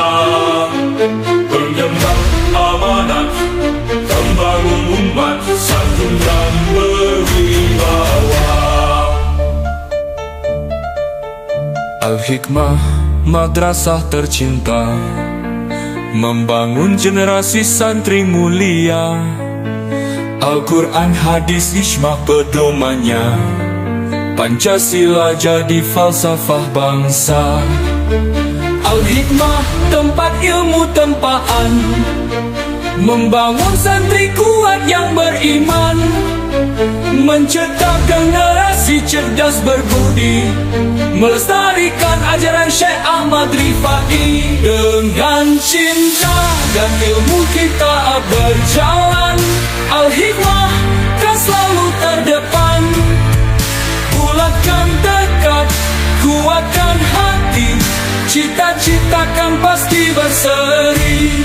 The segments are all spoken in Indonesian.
bangsa, penyembah amanat, pembangun umat, santun dan berwibawa. Al-Hikmah madrasah tercinta, membangun generasi santri mulia. Al-Quran hadis ijma pedomannya, Pancasila jadi falsafah bangsa. Al-Hikmah tempat ilmu tempaan, membangun santri kuat yang beriman, mencetak generasi cerdas berbudi, melestarikan ajaran Syekh Ahmad Rifai. Dengan cinta dan ilmu kita berjalan, Al-Hikmah kan selalu terdepan. Bulatkan tekad, kuatkan hati, cita-cita kan pasti berseri.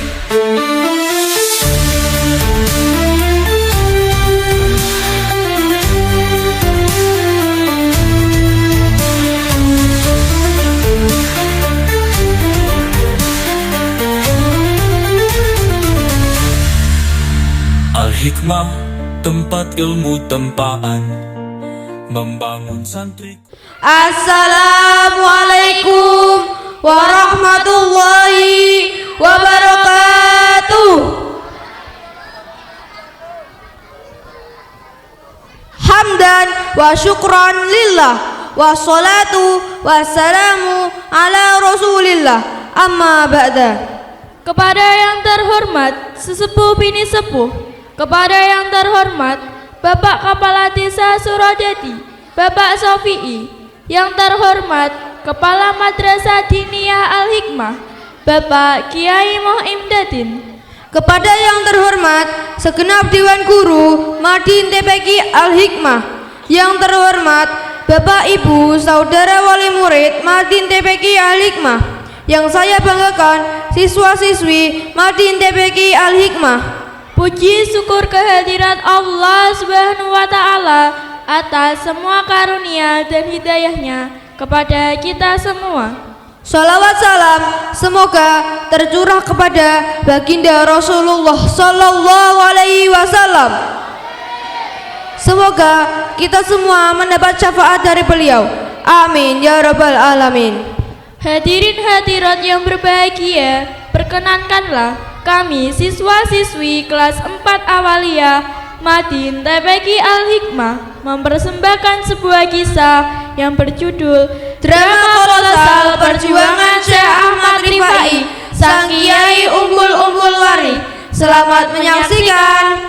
Al-Hikmah tempat ilmu tempaan, membangun santri. Assalamualaikum warahmatullahi wabarakatuh. Hamdan wa syukran lillah, wassalatu wassalamu ala rasulillah, amma ba'da. Kepada yang terhormat sesepuh bini sepuh, kepada yang terhormat Bapak Kepala Desa Surojati, Bapak Sofi'i, yang terhormat Kepala Madrasah Diniyah Al-Hikmah, Bapak Kiai Mohim Dadin, kepada yang terhormat segenap Dewan Guru Madin TPQ Al-Hikmah, yang terhormat Bapak Ibu Saudara Wali Murid Madin TPQ Al-Hikmah, yang saya banggakan siswa-siswi Madin TPQ Al-Hikmah. Puji syukur kehadirat Allah Subhanahu wa Ta'ala atas semua karunia dan hidayahnya kepada kita semua. Salawat salam semoga tercurah kepada baginda Rasulullah Sallallahu Alaihi Wasallam. Semoga kita semua mendapat syafaat dari beliau. Amin ya rabbal alamin. Hadirin hadirat yang berbahagia, perkenankanlah kami siswa-siswi kelas 4 Awaliyah Madin TPQ Al-Hikmah mempersembahkan sebuah kisah yang berjudul Drama Kolosal Perjuangan Syekh Ahmad Rifai, Sang Kiai Unggul-Unggul Wari. Selamat menyaksikan.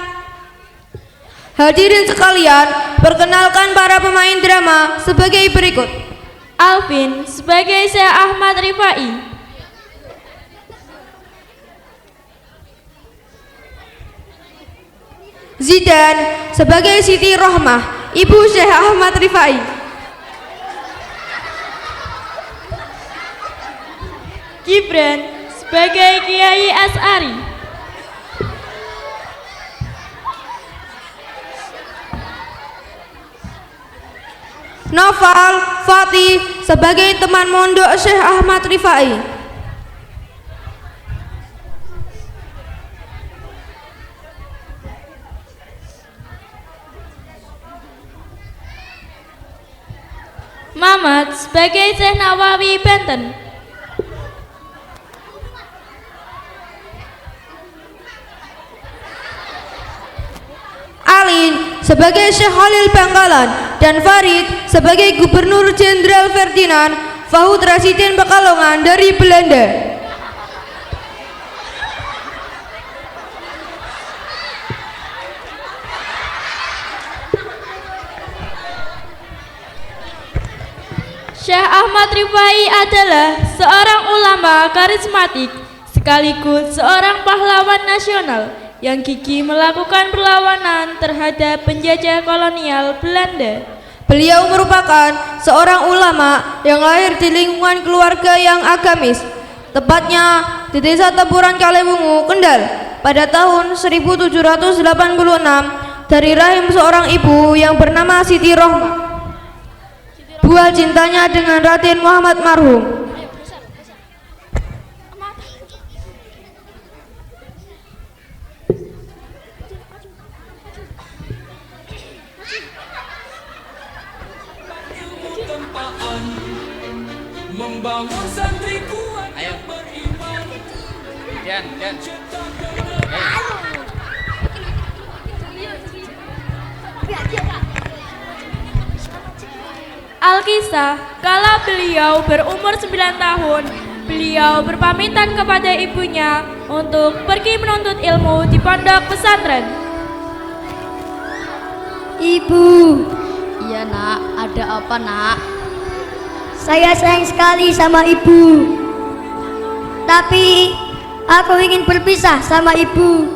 Hadirin sekalian, perkenalkan para pemain drama sebagai berikut. Alvin sebagai Syekh Ahmad Rifai, Zidan sebagai Siti Rohmah, Ibu Syekh Ahmad Rifai. Gibran sebagai Kiai As'ari, Noval Fatih sebagai teman mondok Syekh Ahmad Rifai. Mamat sebagai Syekh Nawawi Banten, Alin sebagai Syekh Khalil Bangkalan dan Farid sebagai Gubernur Jenderal Ferdinand Fahud Rasidin Pekalongan dari Belanda. Syekh Ahmad Rifai adalah seorang ulama karismatik sekaligus seorang pahlawan nasional yang gigih melakukan perlawanan terhadap penjajah kolonial Belanda. Beliau merupakan seorang ulama yang lahir di lingkungan keluarga yang agamis, tepatnya di Desa Teburan Kalewungu, Kendal, pada tahun 1786 dari rahim seorang ibu yang bernama Siti Rohmah. Buah cintanya dengan Raden Muhammad marhum. Alkisah, kala beliau berumur 9 tahun, beliau berpamitan kepada ibunya untuk pergi menuntut ilmu di pondok pesantren. Ibu. Iya nak, ada apa nak? Saya sayang sekali sama ibu. Tapi aku ingin berpisah sama ibu.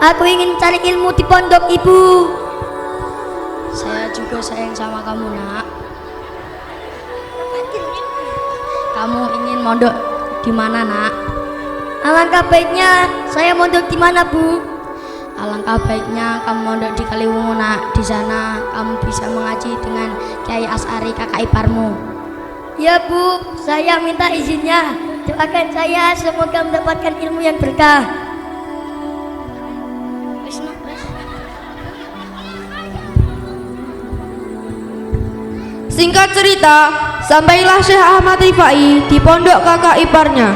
Aku ingin cari ilmu di pondok ibu. Saya juga sayang sama kamu nak. Kamu ingin mondok di mana nak? Alangkah baiknya saya mondok di mana bu? Alangkah baiknya kamu mondok di Kaliwungu nak. Di sana kamu bisa mengaji dengan Kiai As'ari kakak iparmu. Ya bu, saya minta izinnya. Doakan saya semoga mendapatkan ilmu yang berkah. Singkat cerita, sampailah Syekh Ahmad Rifai di pondok kakak iparnya.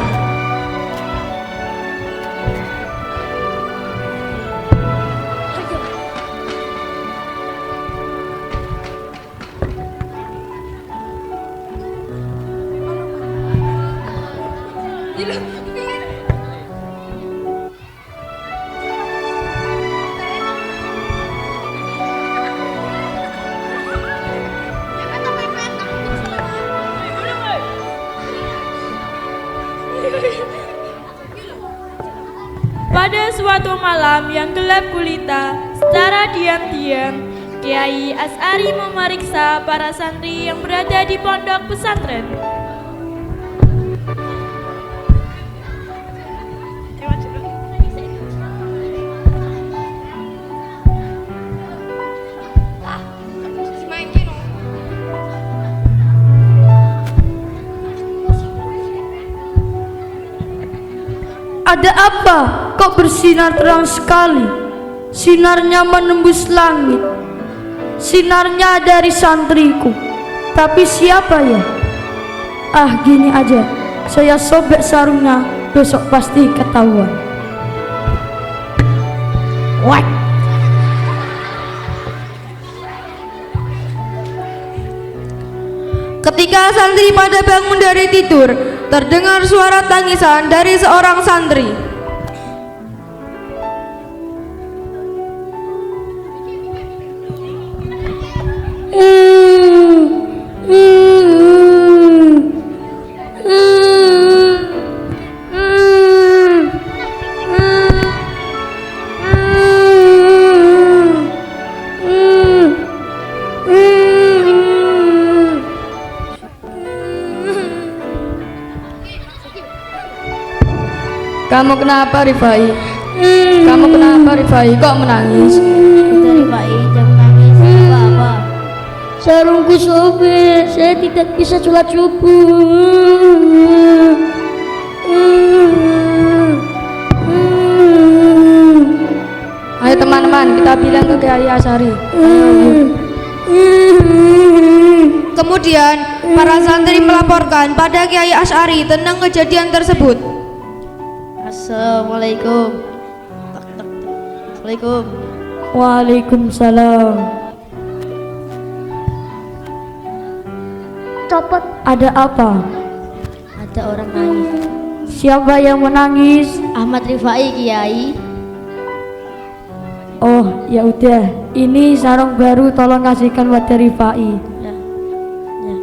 Pada suatu malam yang gelap gulita, secara diam-diam, Kiai As'ari memeriksa para santri yang berada di pondok pesantren. Ada apa? Kok bersinar terang sekali? Sinarnya menembus langit. Sinarnya dari santriku. Tapi siapa ya? Ah, gini aja. Saya sobek sarungnya, besok pasti ketahuan. What? Ketika santri pada bangun dari tidur, terdengar suara tangisan dari seorang santri. Kamu kenapa Rifai? Kamu kenapa Rifai? Kok menangis? Udah Rifai, jangan nangis. Apa-apa? Sarungku sobek, saya tidak bisa sholat subuh. Ayo teman-teman, kita bilang ke Kiai As'ari. Kemudian para santri melaporkan pada Kiai As'ari tentang kejadian tersebut. Assalamualaikum. Assalamualaikum. Waalaikumsalam. Cepat, ada apa? Ada orang nangis. Siapa yang menangis? Ahmad Rifai Kiai. Oh, ya udah. Ini sarung baru, tolong kasihkan buat Rifai. Ya. Ya.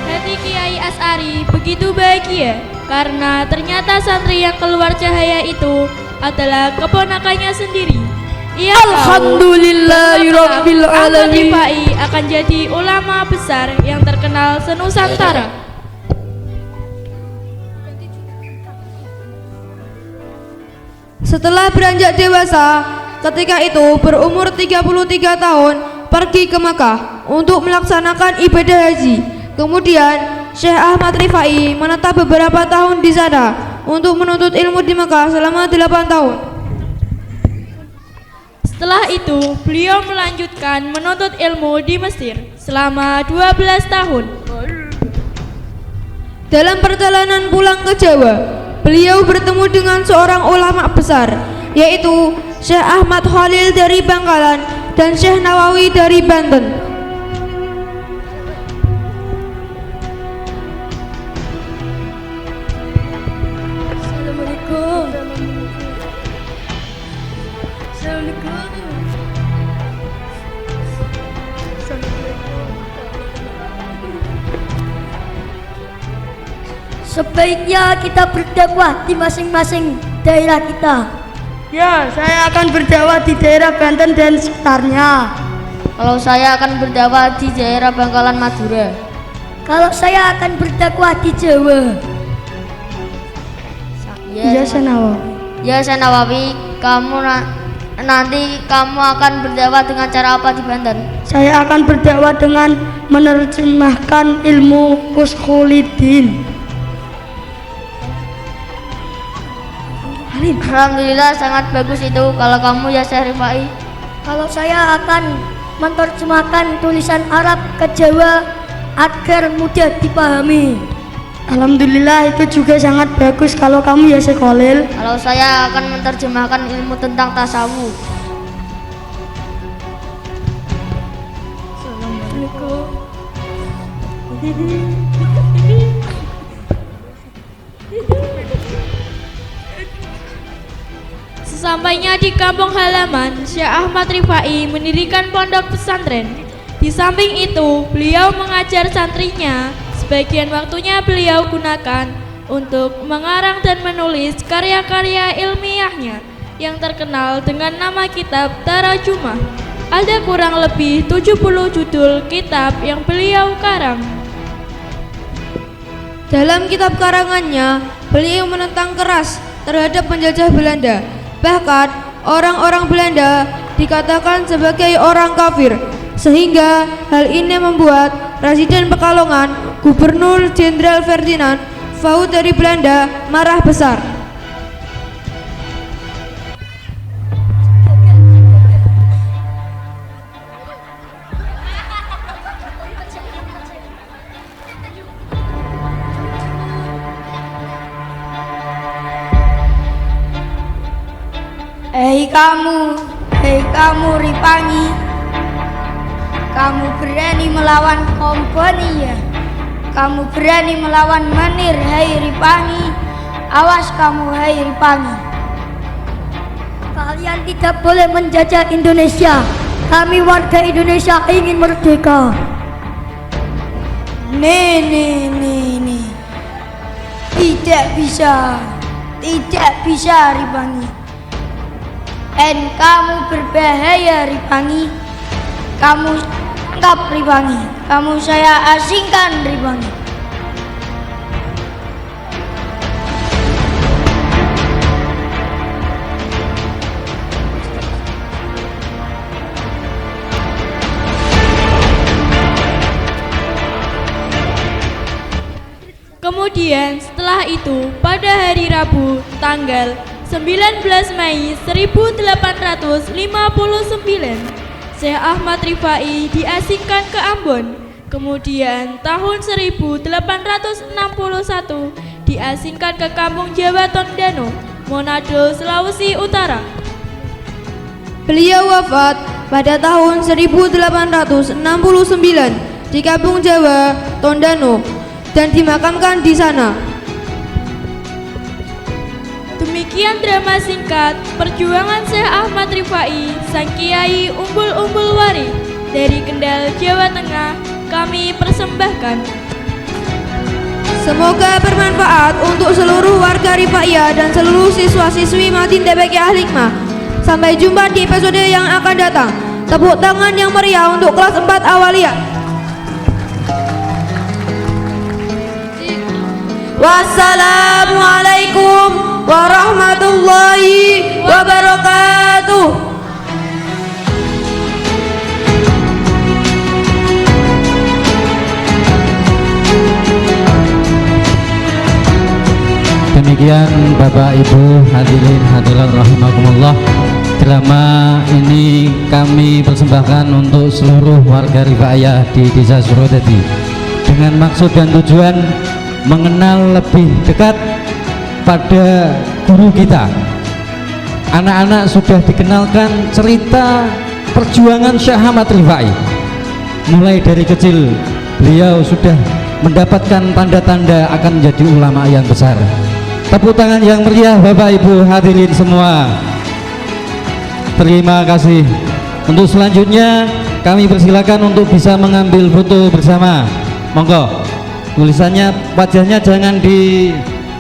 Hati Kiai As'ari begitu bahagia karena ternyata santri yang keluar cahaya itu adalah keponakannya sendiri. Ia Alhamdulillahirabbil Ahmad alamin. Rifai akan jadi ulama besar yang terkenal senusantara. Setelah beranjak dewasa, ketika itu berumur 33 tahun, pergi ke Mekah untuk melaksanakan ibadah haji. Kemudian Syekh Ahmad Rifai menetap beberapa tahun di sana untuk menuntut ilmu di Mekah selama 8 tahun. Setelah itu, beliau melanjutkan menuntut ilmu di Mesir selama 12 tahun. Dalam perjalanan pulang ke Jawa, beliau bertemu dengan seorang ulama besar, yaitu Syekh Ahmad Khalil dari Bangkalan dan Syekh Nawawi dari Banten. Assalamualaikum. Sebaiknya kita berdakwah di masing-masing daerah kita. Ya, saya akan berdakwah di daerah Banten dan sekitarnya. Kalau saya akan berdakwah di daerah Bangkalan Madura. Kalau saya akan berdakwah di Jawa. Ya, Senawa. Ya Syekh Nawawi, nanti kamu akan berdakwah dengan cara apa di Banten? Saya akan berdakwah dengan menerjemahkan ilmu ushuluddin. Alhamdulillah, sangat bagus itu kalau kamu ya Syekh Rifai. Kalau saya akan menerjemahkan tulisan Arab ke Jawa agar mudah dipahami. Alhamdulillah, itu juga sangat bagus kalau kamu ya Syekh Khalil. Kalau saya akan menerjemahkan ilmu tentang tasawuf. Sesampainya di kampung halaman, Syekh Ahmad Rifai mendirikan pondok pesantren. Di samping itu, beliau mengajar santrinya. Sebagian waktunya beliau gunakan untuk mengarang dan menulis karya-karya ilmiahnya yang terkenal dengan nama kitab Tarajumah. Ada kurang lebih 70 judul kitab yang beliau karang. Dalam kitab karangannya, beliau menentang keras terhadap penjajah Belanda. Bahkan orang-orang Belanda dikatakan sebagai orang kafir, sehingga hal ini membuat Presiden Pekalongan, Gubernur Jenderal Ferdinand Fout dari Belanda marah besar. Hei kamu Ripangi, kamu berani melawan komponi ya? Kamu berani melawan Menir, hei Ripangi. Awas kamu, hei Ripangi. Kalian tidak boleh menjajah Indonesia. Kami warga Indonesia ingin merdeka. Nih. Tidak bisa Ripangi. Kamu berbahaya Ripangi. Kamu tangkap Ripangi. Kamu saya asingkan Ripangi. Kemudian setelah itu, pada hari Rabu tanggal 19 Mei 1859, Syekh Ahmad Rifai diasingkan ke Ambon. Kemudian tahun 1861 diasingkan ke Kampung Jawa Tondano, Manado, Sulawesi Utara. Beliau wafat pada tahun 1869 di Kampung Jawa Tondano dan dimakamkan di sana. Demikian drama singkat perjuangan Syekh Ahmad Rifai, sang kiai umbul-umbul wari dari Kendal, Jawa Tengah, kami persembahkan. Semoga bermanfaat untuk seluruh warga Rifaiyah dan seluruh siswa-siswi Madin TPQ Al-Hikmah. Sampai jumpa di episode yang akan datang. Tepuk tangan yang meriah untuk kelas 4 awaliyah. Wassalamualaikum warahmatullahi demikian Bapak Ibu hadirin hadirat rahimakumullah, drama ini kami persembahkan untuk seluruh warga Rifaiyah di Desa Surodadi dengan maksud dan tujuan mengenal lebih dekat pada guru kita. Anak-anak sudah dikenalkan cerita perjuangan Syekh Ahmad Rifai. Mulai dari kecil beliau sudah mendapatkan tanda-tanda akan menjadi ulama yang besar. Tepuk tangan yang meriah Bapak Ibu hadirin semua. Terima kasih. Untuk selanjutnya kami persilakan untuk bisa mengambil foto bersama. Monggo. Tulisannya wajahnya jangan di